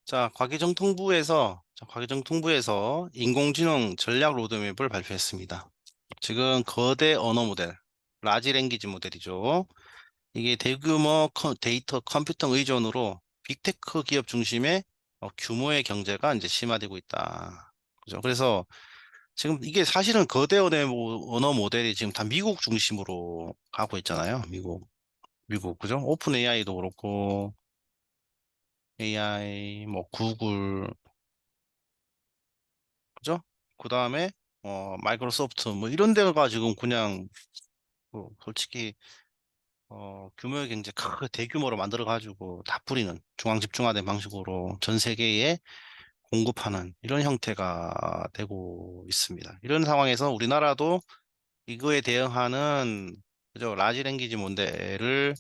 과기정통부에서 인공지능 전략 로드맵을 발표했습니다. 지금 거대 언어 모델, 라지 랭귀지 모델이죠. 이게 대규모 데이터 컴퓨팅 의존으로 빅테크 기업 중심의 규모의 경제가 이제 심화되고 있다. 그죠? 그래서 지금 이게 사실은 거대 언어 모델이 지금 다 미국 중심으로 가고 있잖아요. 미국, 그죠? 오픈 AI도 그렇고, AI, 뭐, 구글, 그죠? 그 다음에, 마이크로소프트, 뭐, 이런 데가 지금 그냥, 솔직히, 규모의 경제 대규모로 만들어가지고 다 뿌리는 중앙 집중화된 방식으로 전 세계에 공급하는 이런 형태가 되고 있습니다. 이런 상황에서 우리나라도 이거에 대응하는, 그죠? 라지 랭귀지 모델을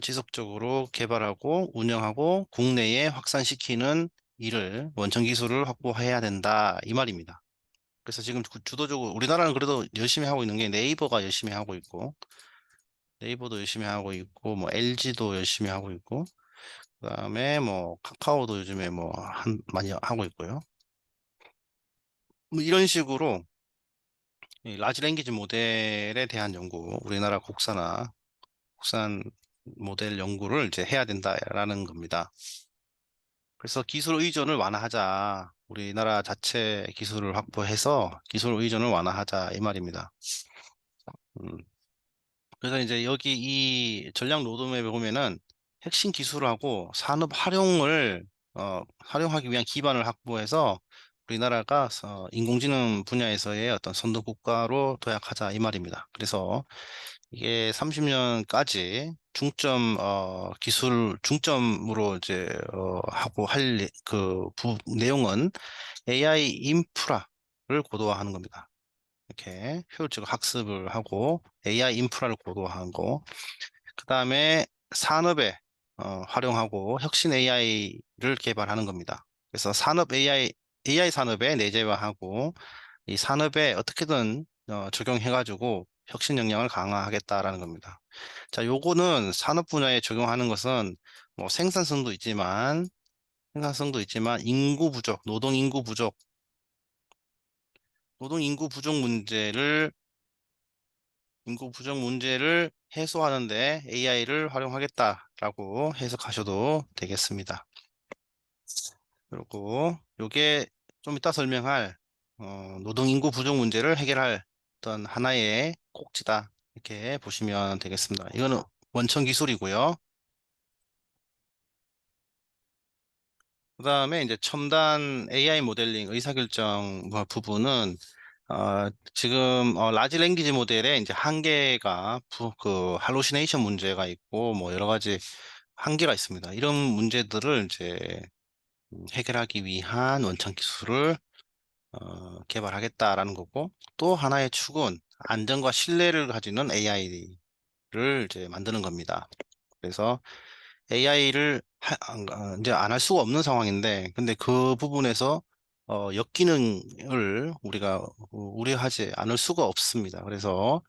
지속적으로 개발하고 운영하고 국내에 확산시키는 일을 원천 기술을 확보해야 된다 이 말입니다. 그래서 지금 주도적으로 우리나라는 그래도 열심히 하고 있는 게 네이버가 열심히 하고 있고 네이버도 열심히 하고 있고 뭐 LG도 열심히 하고 있고 그다음에 뭐 카카오도 요즘에 뭐 많이 하고 있고요. 뭐 이런 식으로 이 라지 랭귀지 모델에 대한 연구, 우리나라 국산 모델 연구를 이제 해야 된다라는 겁니다. 그래서 기술 의존을 완화하자. 우리나라 자체 기술을 확보해서 기술 의존을 완화하자 이 말입니다. 음, 그래서 이제 여기 이 전략 로드맵에 보면은 핵심 기술하고 산업 활용하기 위한 기반을 확보해서 우리나라가 인공지능 분야에서의 어떤 선도 국가로 도약하자 이 말입니다. 그래서 이게 30년까지 중점으로 이제, 하고 내용은 AI 인프라를 고도화하는 겁니다. 이렇게 효율적 학습을 하고 AI 인프라를 고도화한 거. 그 다음에 산업에 활용하고 혁신 AI를 개발하는 겁니다. 그래서 AI 산업에 내재화하고 이 산업에 어떻게든 적용해가지고 혁신 역량을 강화하겠다라는 겁니다. 자, 요거는 산업 분야에 적용하는 것은 뭐 생산성도 있지만 노동 인구 부족 문제를 해소하는데 AI를 활용하겠다라고 해석하셔도 되겠습니다. 그리고 요게 좀 이따 설명할 노동 인구 부족 문제를 해결할 어떤 하나의 꼭지다. 이렇게 보시면 되겠습니다. 이거는 원천 기술이고요. 그다음에 이제 첨단 AI 모델링 의사결정 뭐 부분은 지금 라지 랭귀지 모델의 이제 한계가 할루시네이션 문제가 있고 뭐 여러 가지 한계가 있습니다. 이런 문제들을 이제 해결하기 위한 원천 기술을 개발하겠다라는 거고 또 하나의 축은 안전과 신뢰를 가지는 AI를 이제 만드는 겁니다. 그래서 AI를 이제 안 할 수가 없는 상황인데, 근데 그 부분에서 역기능을 우리가 우려하지 않을 수가 없습니다. 그래서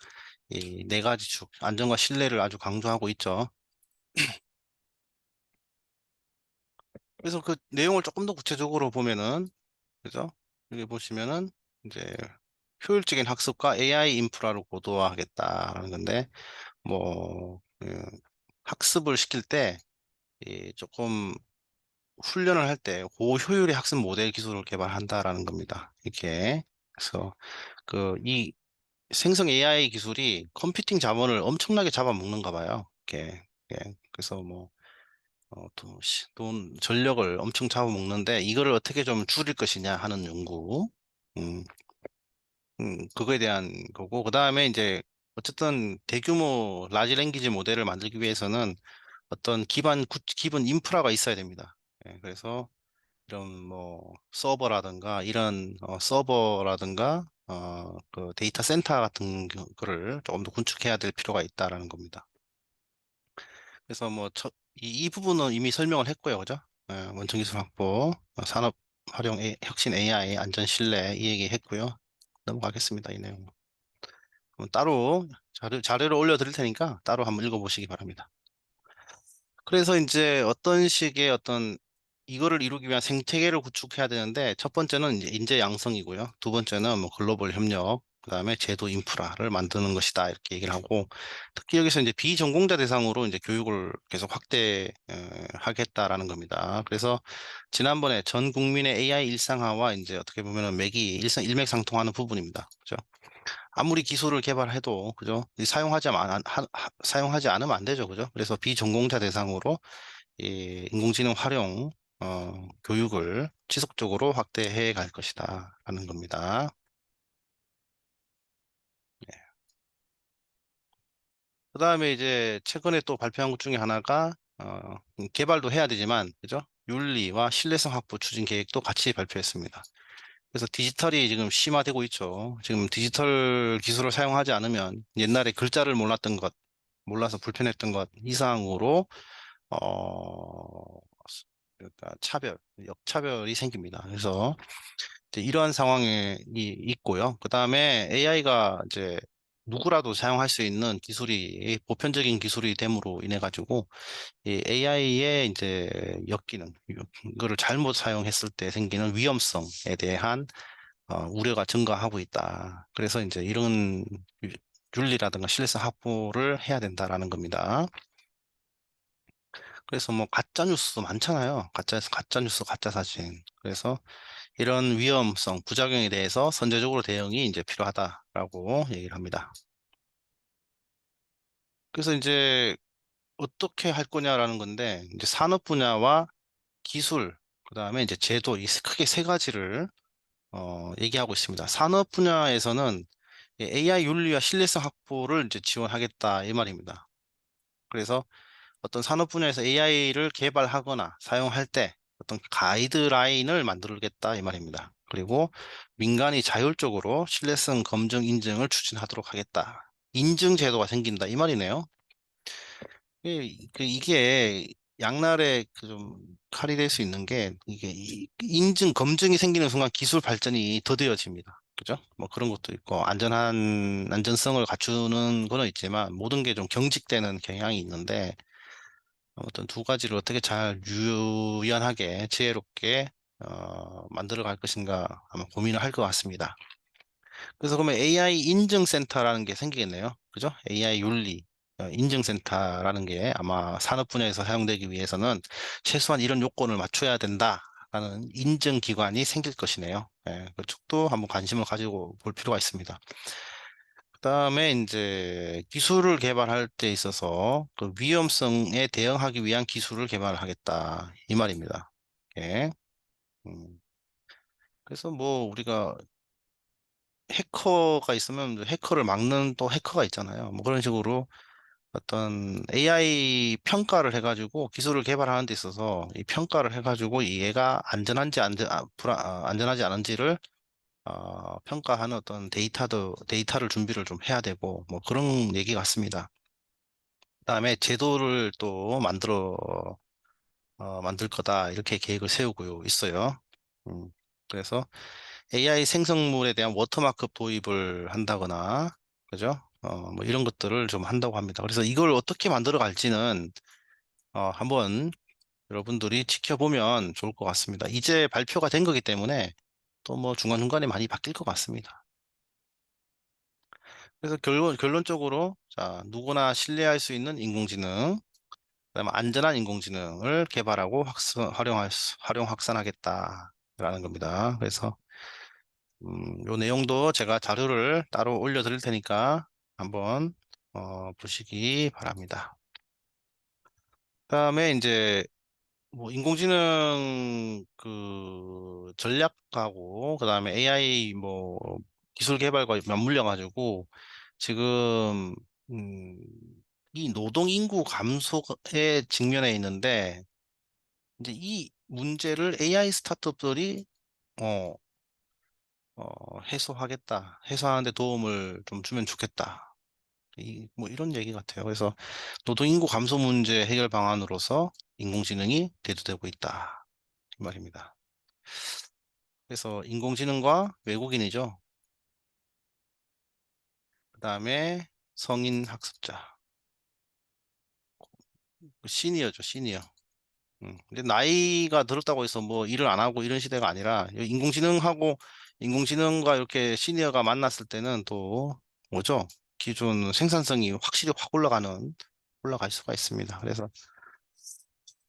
이 네 가지 축, 안전과 신뢰를 아주 강조하고 있죠. 그래서 그 내용을 조금 더 구체적으로 보면은, 그죠? 여기 보시면은 이제 효율적인 학습과 AI 인프라를 고도화하겠다는 건데, 뭐, 학습을 시킬 때, 조금 훈련을 할 때 고효율의 학습 모델 기술을 개발한다라는 겁니다. 이렇게. 그래서 이 생성 AI 기술이 컴퓨팅 자본을 엄청나게 잡아먹는가 봐요. 이렇게. 예. 그래서 뭐, 전력을 엄청 잡아먹는데 이거를 어떻게 좀 줄일 것이냐 하는 연구. 음, 그거에 대한 거고. 그 다음에 이제 어쨌든 대규모 라지 랭귀지 모델을 만들기 위해서는 어떤 기본 인프라가 있어야 됩니다. 예, 그래서 이런 뭐 서버라든가 그 데이터 센터 같은 거를 조금 더 구축해야 될 필요가 있다라는 겁니다. 그래서 뭐 이 부분은 이미 설명을 했고요, 그죠? 원천 기술 확보, 산업 활용 혁신 AI 안전 신뢰 이 얘기 했고요. 넘어가겠습니다, 이 내용. 그럼 따로 자료를 올려드릴 테니까 따로 한번 읽어보시기 바랍니다. 그래서 이제 어떤 식의 어떤 이거를 이루기 위한 생태계를 구축해야 되는데 첫 번째는 이제 인재 양성이고요. 두 번째는 뭐 글로벌 협력, 그다음에 제도 인프라를 만드는 것이다 이렇게 얘기를 하고 특히 여기서 이제 비전공자 대상으로 이제 교육을 계속 하겠다라는 겁니다. 그래서 지난번에 전 국민의 AI 일상화와 이제 어떻게 보면은 맥이 일맥상통하는 부분입니다. 그죠? 아무리 기술을 개발해도 그죠? 사용하지 않으면 안 되죠. 그죠? 그래서 비전공자 대상으로 이 인공지능 활용 교육을 지속적으로 확대해 갈 것이다 라는 겁니다. 그다음에 이제 최근에 또 발표한 것 중에 하나가 개발도 해야 되지만 그죠? 윤리와 신뢰성 확보 추진 계획도 같이 발표했습니다. 그래서 디지털이 지금 심화되고 있죠. 지금 디지털 기술을 사용하지 않으면 옛날에 글자를 몰라서 불편했던 것 이상으로 어 그러니까 역차별이 생깁니다. 그래서 이제 이러한 상황이 있고요. 그 다음에 AI가 이제 누구라도 사용할 수 있는 기술이 보편적인 기술이 됨으로 인해 가지고 이 AI의 이제 역기능 이거를 잘못 사용했을 때 생기는 위험성에 대한 우려가 증가하고 있다. 그래서 이제 이런 윤리라든가 신뢰성 확보를 해야 된다라는 겁니다. 그래서 뭐 가짜 뉴스 많잖아요. 가짜 뉴스, 가짜 사진. 그래서 이런 위험성, 부작용에 대해서 선제적으로 대응이 이제 필요하다라고 얘기를 합니다. 그래서 이제 어떻게 할 거냐라는 건데, 이제 산업 분야와 기술, 그다음에 이제 제도, 이 크게 세 가지를 얘기하고 있습니다. 산업 분야에서는 AI 윤리와 신뢰성 확보를 이제 지원하겠다 이 말입니다. 그래서 어떤 산업 분야에서 AI를 개발하거나 사용할 때 어떤 가이드라인을 만들겠다 이 말입니다. 그리고 민간이 자율적으로 신뢰성 검증 인증을 추진하도록 하겠다. 인증 제도가 생긴다 이 말이네요. 이게 양날의 그 좀 칼이 될 수 있는 게 이게 인증 검증이 생기는 순간 기술 발전이 더뎌집니다. 그죠? 뭐 그런 것도 있고 안전성을 갖추는 거는 있지만 모든 게 좀 경직되는 경향이 있는데 어떤 두 가지를 어떻게 잘 유연하게 지혜롭게 만들어 갈 것인가 아마 고민을 할 것 같습니다. 그래서 그러면 AI 인증센터라는 게 생기겠네요. 그죠? AI 윤리 인증센터라는 게 아마 산업 분야에서 사용되기 위해서는 최소한 이런 요건을 맞춰야 된다라는 인증기관이 생길 것이네요. 예, 그쪽도 한번 관심을 가지고 볼 필요가 있습니다. 그다음에 이제 기술을 개발할 때 있어서 그 위험성에 대응하기 위한 기술을 개발하겠다 이 말입니다. 예. 음, 그래서 뭐 우리가 해커가 있으면 해커를 막는 또 해커가 있잖아요. 뭐 그런 식으로 어떤 AI 평가를 해가지고 기술을 개발하는 데 있어서 이 평가를 해가지고 이 얘가 안전하지 않은지를 평가하는 어떤 데이터를 준비를 좀 해야 되고 뭐 그런 얘기 같습니다. 그다음에 제도를 또 만들 거다 이렇게 계획을 세우고 있어요. 음, 그래서 AI 생성물에 대한 워터마크 도입을 한다거나 그죠? 뭐 이런 것들을 좀 한다고 합니다. 그래서 이걸 어떻게 만들어 갈지는 한번 여러분들이 지켜보면 좋을 것 같습니다. 이제 발표가 된 거기 때문에 또 뭐 중간중간에 많이 바뀔 것 같습니다. 그래서 결론적으로 자, 누구나 신뢰할 수 있는 인공지능, 그다음에 안전한 인공지능을 개발하고 활용 확산하겠다라는 겁니다. 그래서 요 내용도 제가 자료를 따로 올려드릴 테니까 한번 보시기 바랍니다. 그다음에 이제 뭐 인공지능 그 전략하고 그다음에 AI 뭐 기술 개발과 맞물려 가지고 지금 음, 이 노동 인구 감소에 직면해 있는데 이제 이 문제를 AI 스타트업들이 어, 해소하는 데 도움을 좀 주면 좋겠다. 뭐 이런 얘기 같아요. 그래서 노동 인구 감소 문제 해결 방안으로서 인공지능이 대두되고 있다. 이 말입니다. 그래서 인공지능과 외국인이죠. 그 다음에 성인 학습자. 시니어죠, 시니어. 근데 나이가 들었다고 해서 뭐 일을 안 하고 이런 시대가 아니라 인공지능과 이렇게 시니어가 만났을 때는 또 뭐죠? 기존 생산성이 확실히 확 올라갈 수가 있습니다. 그래서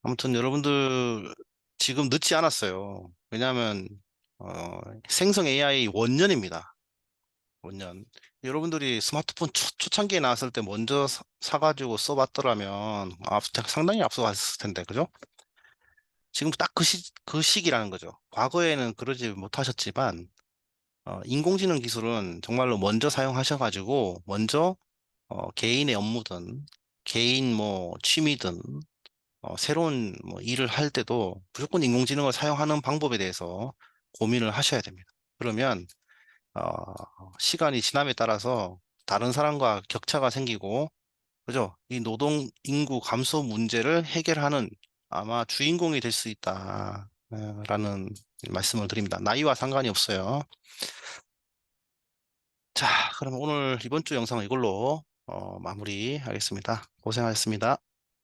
아무튼 여러분들 지금 늦지 않았어요. 왜냐하면 생성 AI 원년입니다. 원년. 여러분들이 스마트폰 초창기에 나왔을 때 먼저 사가지고 써봤더라면 상당히 앞서갔을 텐데, 그죠? 지금 딱 그 시기라는 거죠. 과거에는 그러지 못하셨지만, 인공지능 기술은 정말로 먼저 사용하셔가지고, 먼저, 개인의 업무든, 개인 뭐 취미든, 새로운 뭐 일을 할 때도 무조건 인공지능을 사용하는 방법에 대해서 고민을 하셔야 됩니다. 그러면, 어, 시간이 지남에 따라서 다른 사람과 격차가 생기고, 그죠? 이 노동 인구 감소 문제를 해결하는 아마 주인공이 될 수 있다. 라는 말씀을 드립니다. 나이와 상관이 없어요. 자, 그럼 오늘 이번 주 영상은 이걸로 마무리하겠습니다. 고생하셨습니다.